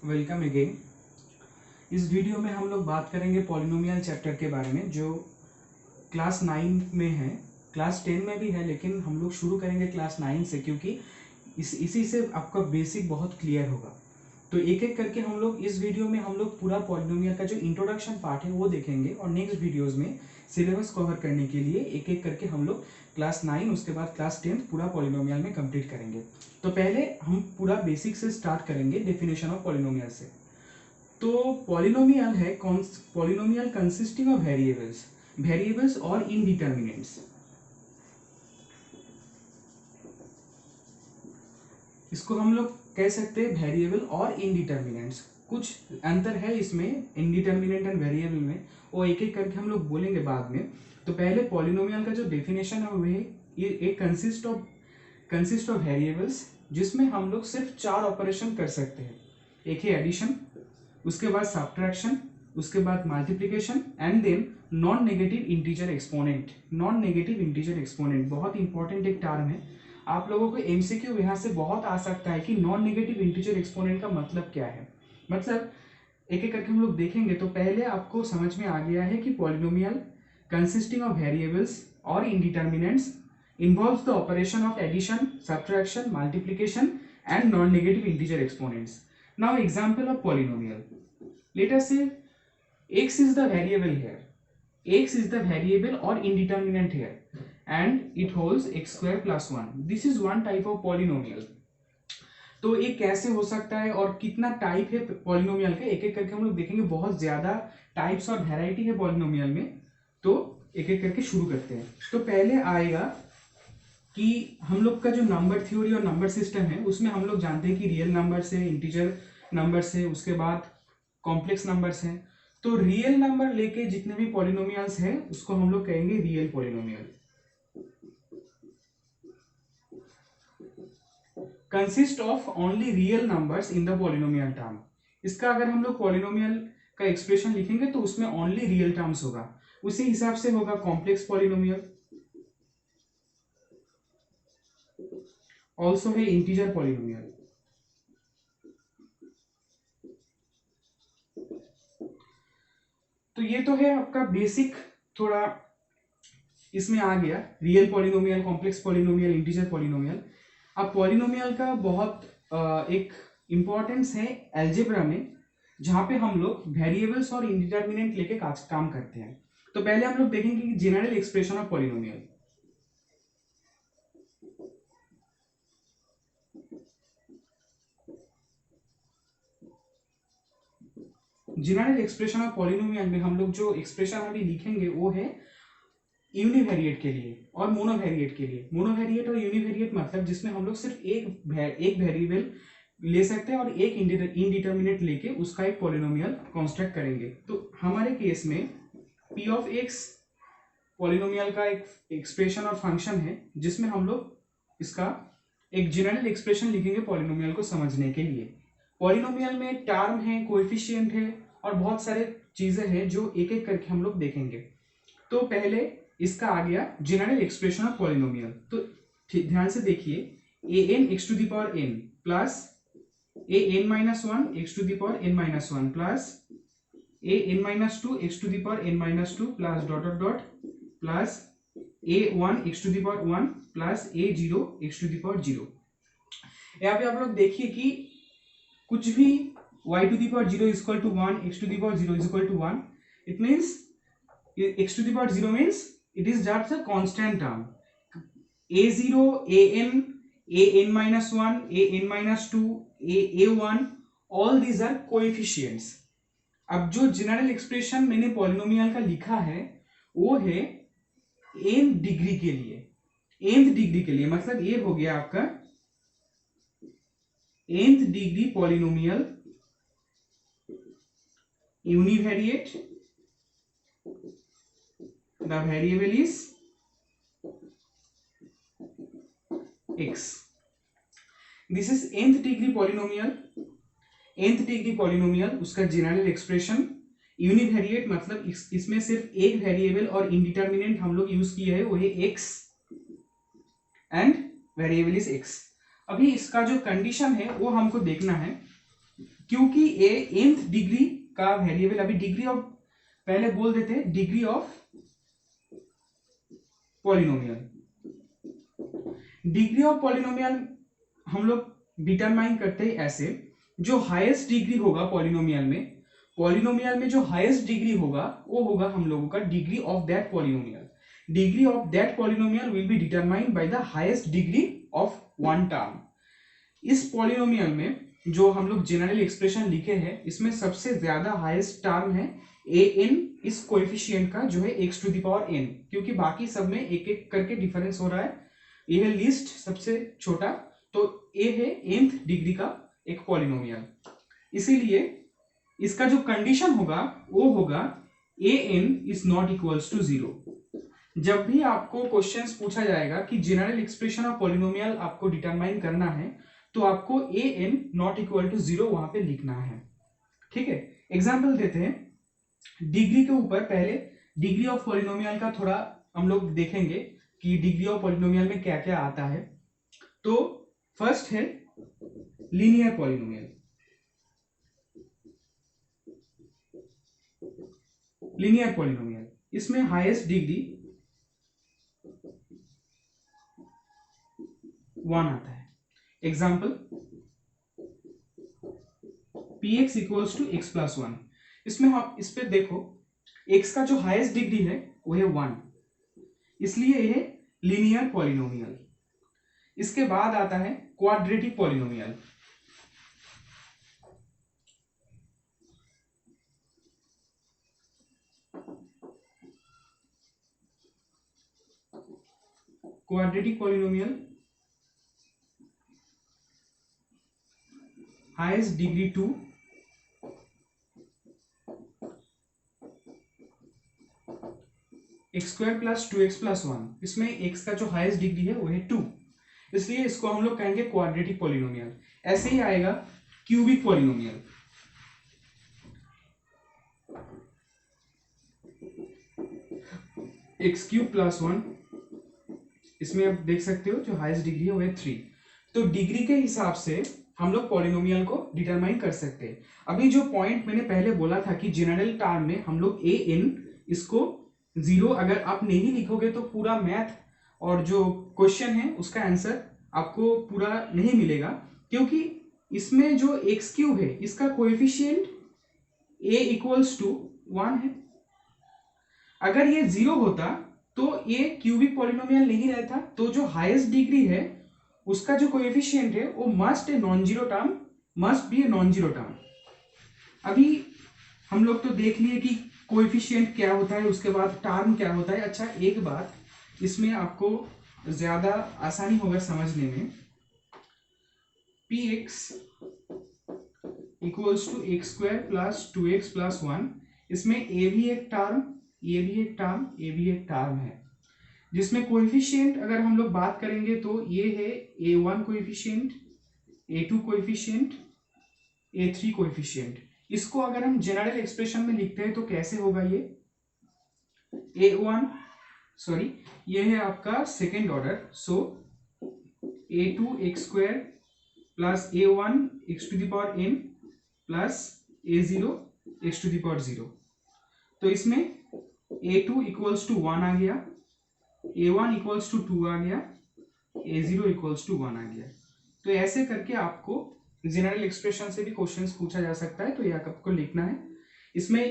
Welcome again. इस video में हम लोग बात करेंगे पॉलिनोमियल चैप्टर के बारे में, जो क्लास 9 में है। क्लास 10 में भी है, लेकिन हम लोग शुरू करेंगे क्लास 9 से, क्योंकि इसी से आपका बेसिक बहुत क्लियर होगा। तो एक एक करके हम लोग इस वीडियो में हम लोग पूरा पॉलिनोमियल का जो इंट्रोडक्शन पार्ट है वो देखेंगे, और नेक्स्ट वीडियोज़ में सिलेबस कवर करने के लिए एक एक करके हम लोग क्लास 9, उसके बाद क्लास 10 पूरा पॉलिनोमियल में कंप्लीट करेंगे। तो पहले हम पूरा बेसिक से स्टार्ट करेंगे, डेफिनेशन ऑफ पॉलिनोमियल से। तो पॉलिनोमियल है पॉलिनोमियल कंसिस्टिंग ऑफ वेरिएबल्स और इनडिटर्मिनेंट्स। इसको हम लोग कह सकते हैं वेरिएबल और इनडिटर्मिनेंट्स। कुछ अंतर है इसमें इनडिटर्मिनेंट एंड वेरिएबल में, वो एक एक करके हम लोग बोलेंगे बाद में। तो पहले पॉलिनोमियल का जो डेफिनेशन है वो है ये कंसिस्ट ऑफ वेरिएबल्स, जिसमें हम लोग सिर्फ 4 ऑपरेशन कर सकते हैं। एक है एडिशन, उसके बाद सब्ट्रैक्शन, उसके बाद multiplication and then non negative integer exponent बहुत इंपॉर्टेंट एक टर्म है। आप लोगों को एमसीक्यू यहाँ से बहुत आ सकता है कि नॉन नेगेटिव इंटीजर एक्सपोनेंट का मतलब क्या है। मतलब एक एक करके हम लोग देखेंगे। तो पहले आपको समझ में आ गया है कि पॉलिनोमियल कंसिस्टिंग ऑफ वेरिएबल्स और इंडिटर्मिनेंट्स involves the operation of addition, subtraction, multiplication and non-negative integer exponents. Now example of polynomial. Let us say x is the variable here. X is the variable or indeterminate here, and it holds x square plus 1. This is one type of polynomial. तो ये कैसे हो सकता है और कितना type है polynomial के, एक एक करके हम लोग देखेंगे। बहुत ज्यादा टाइप्स और वैरायटी है पॉलिनोमियल में। तो एक एक करके शुरू करते हैं। तो पहले आएगा कि हम लोग का जो नंबर थ्योरी और नंबर सिस्टम है, उसमें हम लोग जानते हैं कि रियल नंबर्स है, इंटीजर नंबर्स है, उसके बाद कॉम्प्लेक्स नंबर्स हैं। तो रियल नंबर लेके जितने भी पॉलिनोमियल्स हैं उसको हम लोग कहेंगे real polynomial. Consist of only real numbers in the polynomial term. इसका अगर हम लोग पॉलिनोमियल का एक्सप्रेशन लिखेंगे तो उसमें ओनली रियल टर्म्स होगा। उसी हिसाब से होगा कॉम्प्लेक्स पॉलिनोमियल, ऑल्सो है इंटीजर पॉलिनोमियल। तो ये तो है आपका बेसिक, थोड़ा इसमें आ गया real polynomial, complex polynomial, integer polynomial. अब पॉलिनोमियल का बहुत एक इम्पोर्टेंस है अलजेब्रा में, जहां पे हम लोग वेरिएबल्स और इंडिटर्मिनेंट लेके काम करते हैं। तो पहले हम लोग देखेंगे कि general expression of polynomial. General expression of polynomial में हम लोग जो एक्सप्रेशन अभी लिखेंगे वो है यूनिवेरिएट के लिए और मोनोवेरिएट के लिए। मोनोवेरिएट और यूनिवेरिएट मतलब जिसमें हम लोग सिर्फ एक वेरिएबल ले सकते हैं और एक इनडिटर्मिनेट लेके उसका एक पॉलिनोमियल कंस्ट्रक्ट करेंगे। तो हमारे केस में p ऑफ x पॉलिनोमियल का एक एक्सप्रेशन और फंक्शन है, जिसमें हम लोग इसका एक जनरल एक्सप्रेशन लिखेंगे पॉलिनोमियल को समझने के लिए। पॉलिनोमियल में टर्म है, कोएफिशिएंट है और बहुत सारे चीजें हैं जो एक एक करके हम लोग देखेंगे। तो पहले इसका आ गया जनरल एक्सप्रेशन ऑफ पॉलिनोमियल। तो ध्यान से देखिए, an x to the power n plus an minus 1 x to the power n minus 1 plus an minus 2 x to the power n minus 2 plus dot dot dot plus a1 x to the power 1 plus a0 x to the power 0। यहाँ पे आप लोग देखिए कि कुछ भी y to the power 0 is equal to 1, x to the power 0 is equal to 1। It means x to the power 0 means it is just a constant term. a0, an minus 1, an minus 2, a1, all these are coefficients. अब जो general expression मैंने polynomial का लिखा है वो है nth degree के लिए। nth डिग्री के लिए मतलब ये हो गया आपका nth degree polynomial univariate. The variable is x. This is nth degree polynomial. nth degree polynomial उसका जनरल एक्सप्रेशन यूनिवेरिएट मतलब इसमें सिर्फ एक वेरिएबल और इंडिटर्मिनेंट हम लोग यूज किए हैं, वो है x and variable is x। अभी इसका जो कंडीशन है वो हमको देखना है। क्योंकि ए nth डिग्री का वेरिएबल, अभी डिग्री ऑफ पहले बोल देते हैं, degree of polynomial. Degree of polynomial हम लोग डिटरमाइन करते हैं ऐसे, जो हाईएस्ट डिग्री होगा पॉलिनोमियल में जो हाईएस्ट डिग्री होगा वो होगा हम लोगों का degree of that polynomial. Degree of that polynomial will be determined by the highest degree of one term. इस पॉलिनोमियल में जो हम लोग जनरल एक्सप्रेशन लिखे हैं, इसमें सबसे ज्यादा हाईएस्ट टर्म है ए एन, इस कोएफिशिएंट का जो है x to the power n, क्योंकि बाकी सब में एक एक करके डिफरेंस हो रहा है, ये है लिस्ट सबसे छोटा, तो a है nth डिग्री का एक पॉलिनोमियल। इसीलिए इसका जो कंडीशन होगा वो होगा a n is not equals to 0। जब भी आपको क्वेश्चंस पूछा जाएगा कि जनरल एक्सप्रेशन ऑफ पॉलिनोमियल आपको डिटरमाइन करना है, तो आपको a n not equal to 0 वहां पे लिखना है। ठीक है, एग्जाम्पल देते हैं। डिग्री के ऊपर पहले डिग्री ऑफ पॉलिनोमियल का थोड़ा हम लोग देखेंगे कि डिग्री ऑफ पॉलिनोमियल में क्या क्या आता है। तो फर्स्ट है लीनियर पॉलिनोमियल। लीनियर पॉलिनोमियल, इसमें हाईएस्ट डिग्री 1 आता है। Example px equals to x plus 1। इसमें आप इस पे देखो, x का जो हाईएस्ट डिग्री है वो है 1, इसलिए यह लीनियर पॉलिनोमियल। इसके बाद आता है quadratic polynomial. Quadratic polynomial highest degree 2, x square plus 2x plus 1। इसमें x का जो हाईएस्ट डिग्री है वो है 2, इसलिए इसको हम लोग कहेंगे क्वाड्रेटिक पॉलिनोमियल। ऐसे ही आएगा cubic polynomial. X cube plus 1, इसमें आप देख सकते हो जो हाईएस्ट डिग्री है वो है 3। तो डिग्री के हिसाब से हम लोग पॉलिनोमियल को डिटरमाइन कर सकते हैं। अभी जो पॉइंट मैंने पहले बोला था कि जनरल टर्म में हम लोग ए एन इसको 0 अगर आप नहीं लिखोगे तो पूरा मैथ और जो क्वेश्चन है उसका आंसर आपको पूरा नहीं मिलेगा, क्योंकि इसमें जो एक्स क्यूब है इसका कोएफिशिएंट ए इक्वल्स टू 1 है। अगर ये 0 होता तो ये क्यूबिक पॉलिनोमियल नहीं रहता। तो जो हाईएस्ट डिग्री है उसका जो कोएफिशिएंट है वो must a non zero term, must be a non zero term. अभी हम लोग तो देख लिए कि कोएफिशिएंट क्या होता है, उसके बाद टर्म क्या होता है। अच्छा, एक बात इसमें आपको ज्यादा आसानी होगा समझने में, px equals to x square plus 2x plus 1, इसमें a भी एक टर्म, ये भी एक टर्म, ये भी एक टर्म है, जिसमें कोएफिशिएंट अगर हम लोग बात करेंगे तो ये है a1 coefficient, a2 coefficient, a3 coefficient. इसको अगर हम जनरल एक्सप्रेशन में लिखते हैं तो कैसे होगा ये a1, सॉरी ये है आपका second order, so a2 x square plus a1 x to the power n plus a0 x to the power 0। तो इसमें a2 इक्वल्स टू 1 आ गया, a1 इक्वल्स टू 2 आ गया, a0 इक्वल्स टू 1 आ गया। तो ऐसे करके आपको जनरल एक्सप्रेशन से भी क्वेश्चंस पूछा जा सकता है, तो ये आपको लिखना है। इसमें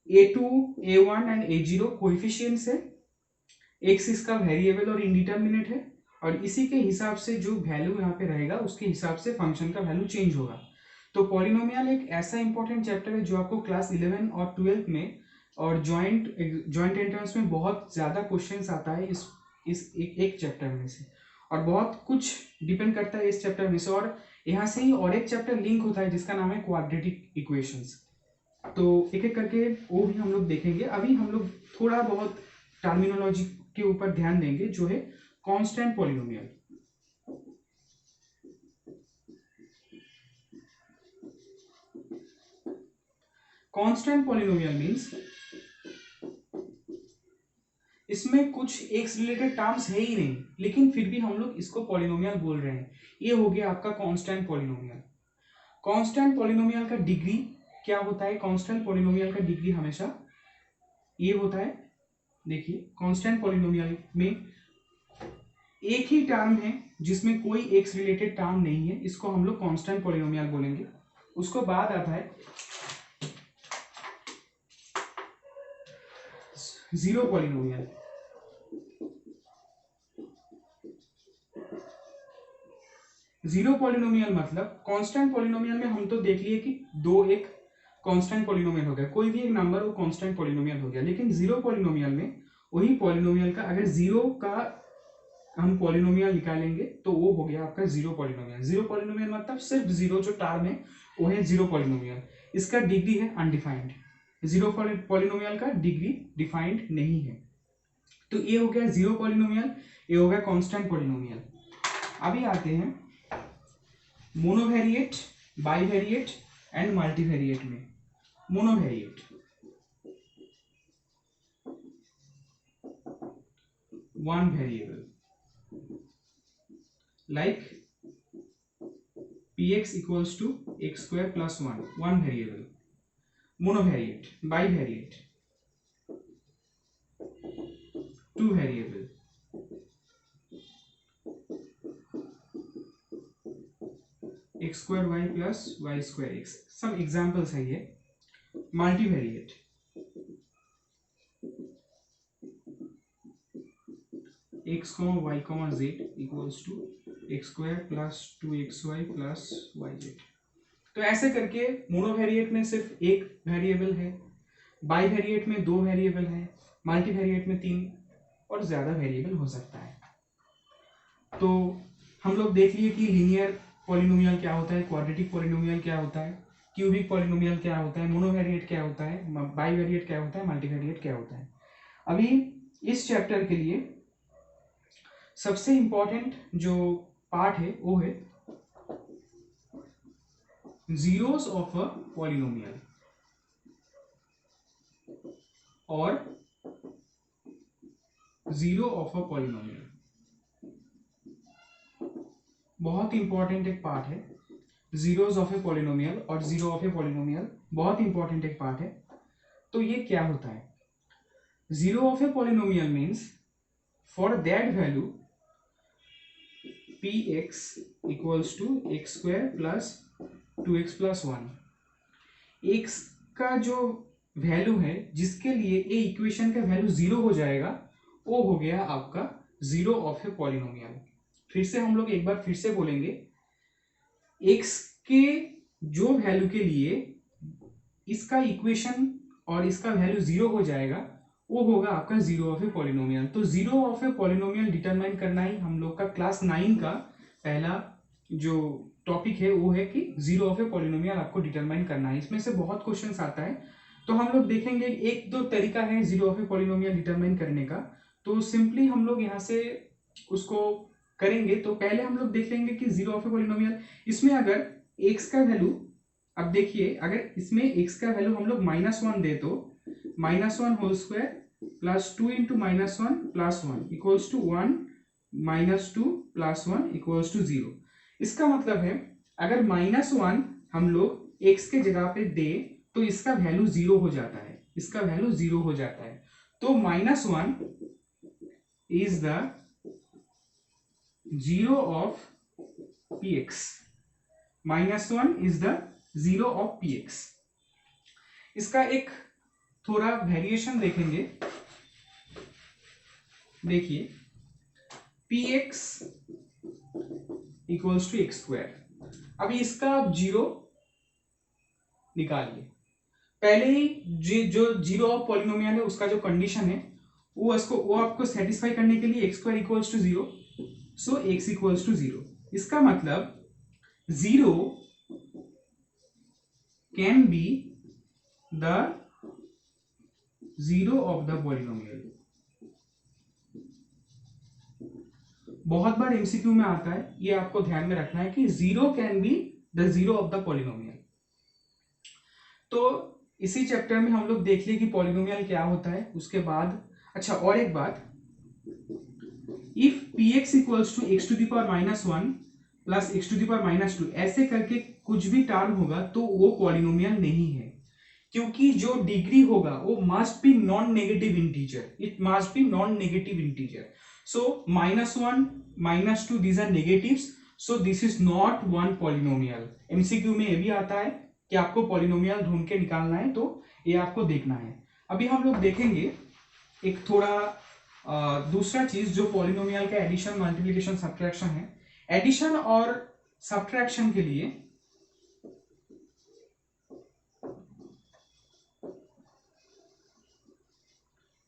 a2, a1 and a0 coefficients है, x इसका वेरिएबल और इंडिटरमिनेट है, और इसी के हिसाब से जो वैल्यू यहाँ पे रहेगा उसके हिसाब से फंक्शन का वैल्यू चेंज होगा। तो पॉलिनोमियल एक ऐसा इंपॉर्टेंट चैप्टर है जो आपको क्लास 11 और 12 में और जॉइंट एंट्रेंस में बहुत ज्यादा क्वेश्चंस आता है इस एक चैप्टर में से, और बहुत कुछ डिपेंड करता है इस चैप्टर में से, और यहाँ से ही और एक चैप्टर लिंक होता है जिसका नाम है क्वाड्रेटिक इक्वेशंस। तो एक एक करके वो भी हम लोग देखेंगे। अभी हम लोग थोड़ा बहुत टर्मिनोलॉजी के ऊपर ध्यान देंगे, जो है constant polynomial. Constant polynomial means इसमें कुछ एक्स रिलेटेड टर्म्स है ही नहीं, लेकिन फिर भी हम लोग इसको पॉलिनोमियल बोल रहे हैं। ये हो गया आपका कांस्टेंट पॉलिनोमियल। कांस्टेंट पॉलिनोमियल का डिग्री क्या होता है? कांस्टेंट पॉलिनोमियल का डिग्री हमेशा ये होता है। देखिए कांस्टेंट पॉलिनोमियल में एक ही टर्म है जिसमें कोई एक्स रिलेटेड टर्म नहीं है, इसको हम लोग कांस्टेंट पॉलिनोमियल बोलेंगे। उसको बाद आता है जीरो पॉलिनोमियल। जीरो पॉलिनोमियल मतलब कांस्टेंट पॉलिनोमियल में हम तो देख लिए कि दो एक कांस्टेंट पॉलिनोमियल हो गया, कोई भी एक नंबर वो कांस्टेंट पॉलिनोमियल हो गया। लेकिन जीरो पॉलिनोमियल में वही पॉलिनोमियल का अगर जीरो का हम पॉलिनोमियल निकालेंगे तो वो हो गया आपका जीरो पॉलिनोमियल। जीरो पॉलिनोमियल मतलब सिर्फ जीरो जो टर्म है वो है जीरो पॉलिनोमियल। इसका डिग्री है अनडिफाइंड। जीरो पॉलिनोमियल का डिग्री डिफाइंड नहीं है। तो ये हो गया जीरो पॉलिनोमियल, ये हो गया कांस्टेंट पॉलिनोमियल। अभी आते हैं मोनोवेरिएट, बाइवेरिएट एंड मल्टीवेरिएट में। मोनोवेरिएट, one variable like px equals to x square plus 1, one variable. Monovariate, bivariate, two variable, x square y plus y square x. Some examples है ये। Multivariate, x comma y comma z equals to x square plus 2xy plus yz। तो ऐसे करके मोनोवेरिएट में सिर्फ एक variable है, bivariate में दो वेरिएबल है, मल्टीवेरिएट में तीन और ज्यादा वेरिएबल हो सकता है। तो हम लोग देख लिए कि लीनियर पॉलिनोमियल क्या होता है, क्वाड्रेटिक पॉलिनोमियल क्या होता है, क्यूबिक पॉलिनोमियल क्या होता है, मोनोवेरिएट क्या होता है, बाइवेरिएट क्या होता है, मल्टीवेरिएट क्या होता है। अभी इस चैप्टर के लिए सबसे इंपॉर्टेंट जो पार्ट है वो है जीरोस ऑफ अ पॉलिनोमियल और जीरो ऑफ अ पॉलिनोमियल। बहुत इंपॉर्टेंट एक पार्ट है जीरोस ऑफ ए पॉलिनोमियल और जीरो ऑफ ए पॉलिनोमियल, बहुत इंपॉर्टेंट एक पार्ट है। तो ये क्या होता है? Zero of a polynomial means for that value px equals to x square plus 2x plus 1, x का जो वैल्यू है जिसके लिए ये इक्वेशन का वैल्यू जीरो हो जाएगा वो हो गया आपका जीरो ऑफ ए पॉलिनोमियल। फिर से हम लोग एक बार फिर से बोलेंगे, x के जो वैल्यू के लिए इसका इक्वेशन और इसका वैल्यू जीरो हो जाएगा वो होगा आपका जीरो ऑफ ए पॉलिनोमियल। तो zero of a polynomial determine करना ही हम लोग का क्लास 9 का पहला जो टॉपिक है वो है कि जीरो ऑफ ए पॉलिनोमियल आपको डिटरमाइन करना है। इसमें से बहुत क्वेश्चंस आता है तो हम लोग देखेंगे एक दो तरीका है zero of a polynomial determine करने का। तो सिंपली हम लोग यहाँ से उसको करेंगे। तो पहले हम लोग देख लेंगे कि जीरो ऑफ ए पॉलिनोमियल, इसमें अगर x का वैल्यू, अब देखिए अगर इसमें x का वैल्यू हम लोग -1 दे तो -1 whole square plus 2 into -1 plus 1 equals to 1 -2 plus 1 equals to 0। इसका मतलब है अगर -1 हम लोग x के जगह पे दे तो इसका वैल्यू जीरो हो जाता है, इसका वैल्यू जीरो हो जाता है। तो -1 is the zero of px, -1 is the zero of px। इसका एक थोड़ा वेरिएशन देखेंगे। देखिए px equals to x square, अभी इसका आप जीरो निकालिए। पहले ही जो जीरो ऑफ पॉलिनोमियल है उसका जो कंडीशन है वो आपको सेटिस्फाई करने के लिए x square equals to zero, so x equals to zero. इसका मतलब zero can be the zero of the polynomial. बहुत बार एमसीक्यू में आता है, ये आपको ध्यान में रखना है कि zero can be the zero of the polynomial. तो इसी चैप्टर में हम लोग देख लिए कि पॉलिनोमियल क्या होता है। उसके बाद अच्छा और एक बात, if px equals to x to the power -1 plus x to the power minus 2 ऐसे करके कुछ भी टर्म होगा तो वो पॉलिनोमियल नहीं है, क्योंकि जो डिग्री होगा वो must be non negative integer, it must be non negative integer. So -1 -2 these are negatives, so this is not one polynomial. MCQ में ये भी आता है कि आपको पॉलिनोमियल ढूंढ के निकालना है, तो ये आपको देखना है. अभी हम लोग देखेंगे एक थोड़ा दूसरा चीज जो पॉलिनोमियल का एडिशन, मल्टीप्लिकेशन, सब्ट्रैक्शन है. एडिशन और सब्ट्रैक्शन के लिए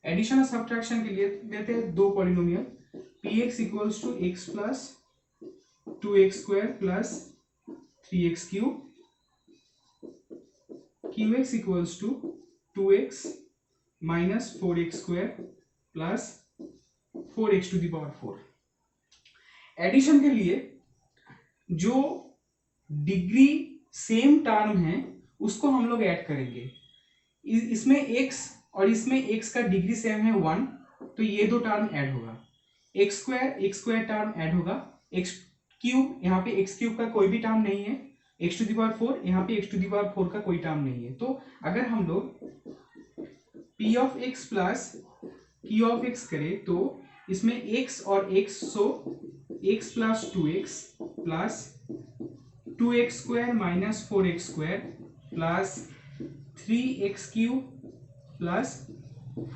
एडिशन और सब्ट्रैक्शन के लिए लेते हैं दो polynomial, px equals to x plus 2x square plus 3x cube, qx equals to 2x minus 4x square plus 4x to the power 4. Addition के लिए जो डिग्री सेम टर्म है उसको हम लोग ऐड करेंगे. इसमें x और इसमें x का डिग्री सेम है 1, तो ये दो टर्म ऐड होगा. x स्क्वायर टर्म ऐड होगा. x क्यूब, यहाँ पे x क्यूब का कोई भी टर्म नहीं है. x टू द पावर 4, यहाँ पे x टू द पावर 4 का कोई टर्म नहीं है. तो अगर हम लोग p of x plus q of x करें तो इसमें x और x, so x plus 2x plus 2x square minus 4x square plus 3x cube plus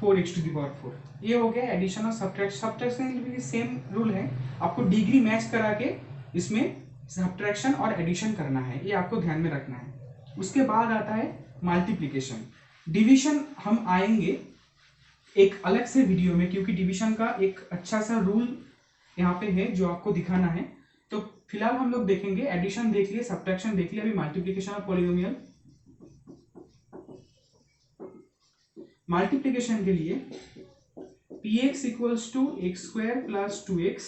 4x to the power 4. ये हो गया एडिशन और सब्ट्रैक्शन के लिए सेम रूल है, आपको डिग्री मैच करा के इसमें सब्ट्रैक्शन और एडिशन करना है, ये आपको ध्यान में रखना है. उसके बाद आता है मल्टीप्लिकेशन. डिवीजन हम आएंगे एक अलग से वीडियो में, क्योंकि डिवीजन का एक अच्छा सा रूल यहाँ पे है जो आपको दिखाना है. तो फिलहाल हम लोग देखेंगे, एडिशन देख लिए, सब्ट्रैक्शन देख लिए, अभी मल्टीप्लिकेशन और पॉलिनोमियल. मल्टीप्लिकेशन के लिए px equals to x square plus 2x,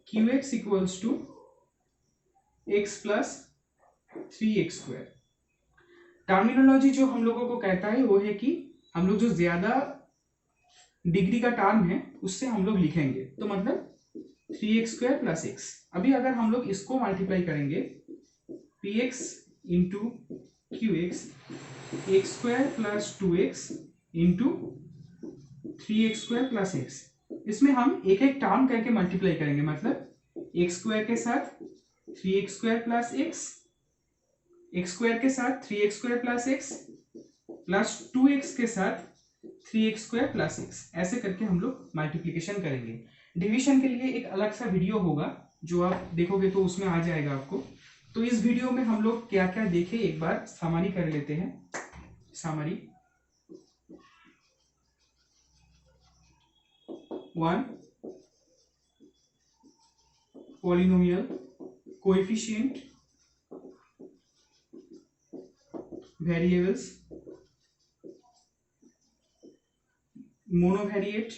qx equals to x plus 3x square. Terminology जो हम लोगों को कहता है वो है कि हम लोग जो ज्यादा डिग्री का टर्म है उससे हम लोग लिखेंगे, तो मतलब 3x स्क्वायर प्लस x. अभी अगर हम लोग इसको मल्टीप्लाई करेंगे px into qx, x square plus 2x into 3x square plus x, इसमें हम एक एक टर्म करके मल्टीप्लाई करेंगे, मतलब x स्क्वायर के साथ 3x square plus x, x square के साथ 3x square plus x plus 2x के साथ 3x स्क्वायर प्लस x, ऐसे करके हम लोग मल्टीप्लिकेशन करेंगे. डिवीजन के लिए एक अलग सा वीडियो होगा जो आप देखोगे तो उसमें आ जाएगा आपको. तो इस वीडियो में हम लोग क्या क्या देखे एक बार समरी कर लेते हैं. Summary 1, polynomial, coefficient, variables, monovariate,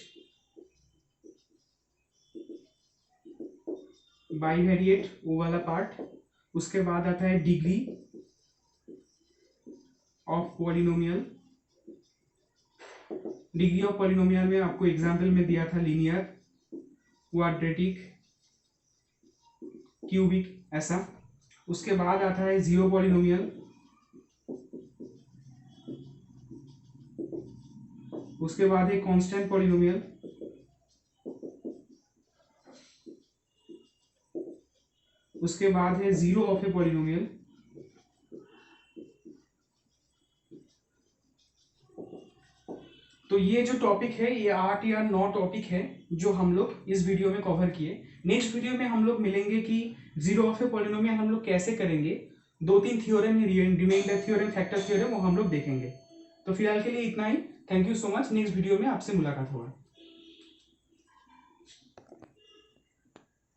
bivariate, वो वाला पार्ट. उसके बाद आता है degree of polynomial. Degree of polynomial में आपको एग्जाम्पल में दिया था लीनियर, क्वाड्रेटिक, क्यूबिक, ऐसा. उसके बाद आता है जीरो पॉलिनोमियल. उसके बाद है कांस्टेंट पॉलिनोमियल. उसके बाद है जीरो ऑफ ए पॉलिनोमियल. तो ये जो टॉपिक है ये 8 या 9 टॉपिक है जो हम लोग इस वीडियो में कवर किए. नेक्स्ट वीडियो में हम लोग मिलेंगे कि जीरो ऑफ ए पॉलिनोमियल हम लोग कैसे करेंगे. 2-3 थ्योरम है, रिमाइंडर थ्योरम, फैक्टर थ्योरम, वो हम लोग देखेंगे. तो फिलहाल के लिए इतना ही. Thank you so much. Next video में आपसे मुलाकात होगा.